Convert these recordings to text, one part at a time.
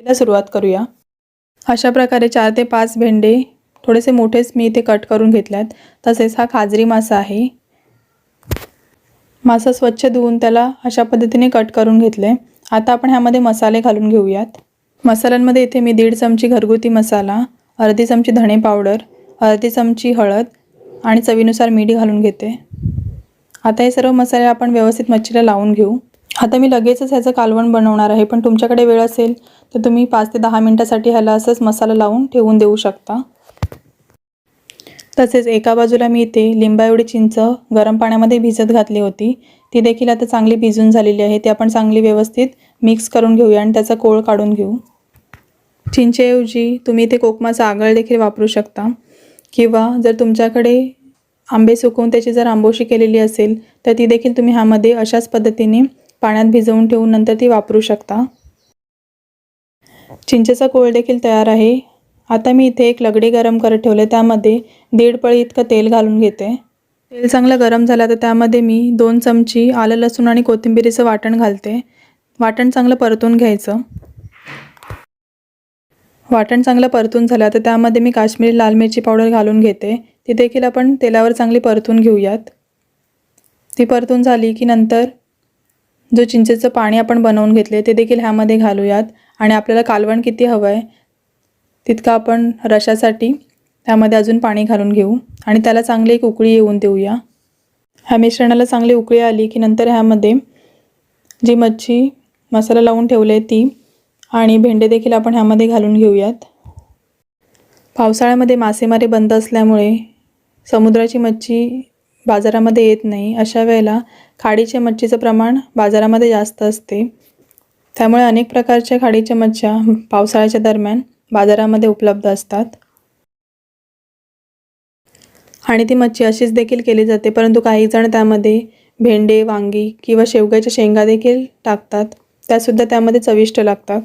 सुरुवात करूया। अशा प्रकारे 4 ते 5 भेंडे थोडेसे मोठेच मी इथे कट करून घेतल्यात। तसेच हा खाजरी मासा आहे। मासा स्वच्छ धुवून त्याला अशा पद्धतीने कट करून घेतले। आता आपण ह्यामध्ये मसाले घालून घेऊयात। मसाल्यांमध्ये इथे मी 1.5 चमची घरगुती मसाला, अर्धी चमची धणे पावडर, अर्धी चमची हळद आणि चवीनुसार मीठ घालून घेते। आता हे सर्व मसाले आपण व्यवस्थित मच्छीला लावून घेऊ। आता मी लगेचच ह्याचं कालवण बनवणार आहे, पण तुमच्याकडे वेळ असेल तर तुम्ही 5 ते 10 मिनिटांसाठी ह्याला असंच मसाला लावून ठेवून देऊ शकता। तसेच एका बाजूला मी इथे लिंबा एवढी चिंच गरम पाण्यामध्ये भिजत घातली होती। ती देखील आता चांगली भिजून झालेली आहे। ती आपण चांगली व्यवस्थित मिक्स करून घेऊया आणि त्याचा कोळ काढून घेऊ। चिंचेऐवजी तुम्ही इथे कोकमाचा आगळ देखील वापरू शकता, किंवा जर तुमच्याकडे आंबे सुकवून त्याची जर आंबोशी केलेली असेल तर ती देखील तुम्ही ह्यामध्ये अशाच पद्धतीने पाण्यात भिजवून ठेवून नंतर ती वापरू शकता। चिंचेचा कोळ देखील तयार आहे। आता मी इथे एक लगडी गरम करत ठेवले, त्यामध्ये 1.5 पळी इतकं तेल घालून घेते। तेल चांगलं गरम झालं तर त्यामध्ये मी 2 चमची आलं लसूण आणि कोथिंबीरीचं वाटण घालते। वाटण चांगलं परतून घ्यायचं। वाटण चांगलं परतून झालं तर त्यामध्ये मी काश्मीरी लाल मिरची पावडर घालून घेते। ती देखील आपण तेलावर चांगली परतून घेऊयात। ती परतून झाली की नंतर जो चिंचेचं पाणी आपण बनवून घेतले ते देखील ह्यामध्ये घालूयात आणि आपल्याला कालवण किती हवं आहे तितकं आपण रशासाठी त्यामध्ये अजून पाणी घालून घेऊ आणि त्याला चांगली एक उकळी येऊन देऊया। ह्या मिश्रणाला चांगली उकळी आली की नंतर ह्यामध्ये जी मच्छी मसाला लावून ठेवले ती आणि भेंडे देखील आपण ह्यामध्ये घालून घेऊयात। पावसाळ्यामध्ये मासेमारी बंद असल्यामुळे समुद्राची मच्छी बाजारामध्ये येत नाही। अशा वेळेला खाडीच्या मच्छीचं प्रमाण बाजारामध्ये जास्त असते, त्यामुळे अनेक प्रकारच्या खाडीच्या मच्छ्या पावसाळ्याच्या दरम्यान बाजारामध्ये उपलब्ध असतात आणि ती मच्छी अशीच देखील केली जाते, परंतु काही जण त्यामध्ये भेंडे, वांगी किंवा शेवग्याच्या शेंगा देखील टाकतात, त्यासुद्धा त्यामध्ये चविष्ट लागतात।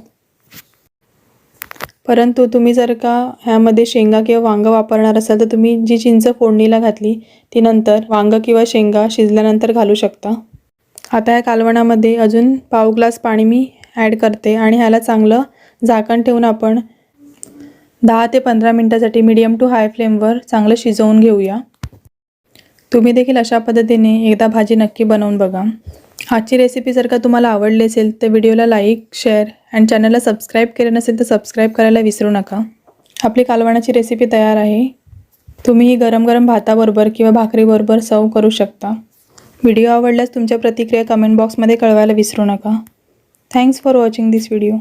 परंतु तुम्ही जर का ह्यामध्ये शेंगा किंवा वांगं वापरणार असाल तर तुम्ही जी चिंच फोडणीला घातली ती नंतर वांगं किंवा शेंगा शिजल्यानंतर घालू शकता। आता या कालवणामध्ये अजून पाव ग्लास पाणी मी ॲड करते आणि ह्याला चांगलं झाकण ठेवून आपण 10 ते 15 मिनिटांसाठी मीडियम टू हाय फ्लेमवर चांगलं शिजवून घेऊया। तुम्ही देखील अशा पद्धतीने एकदा भाजी नक्की बनवून बघा। आजची रेसिपी जर का तुम्हाला आवडली असेल तर व्हिडिओला लाईक, शेअर आणि चॅनलला सबस्क्राईब केलं नसेल तर सबस्क्राईब करायला विसरू नका। आपली कालवणाची रेसिपी तयार आहे। तुम्ही ही गरम गरम भाताबरोबर किंवा भाकरीबरोबर सर्व करू शकता। व्हिडिओ आवडल्यास तुमच्या प्रतिक्रिया कमेंट बॉक्समध्ये कळवायला विसरू नका। Thanks for watching this video.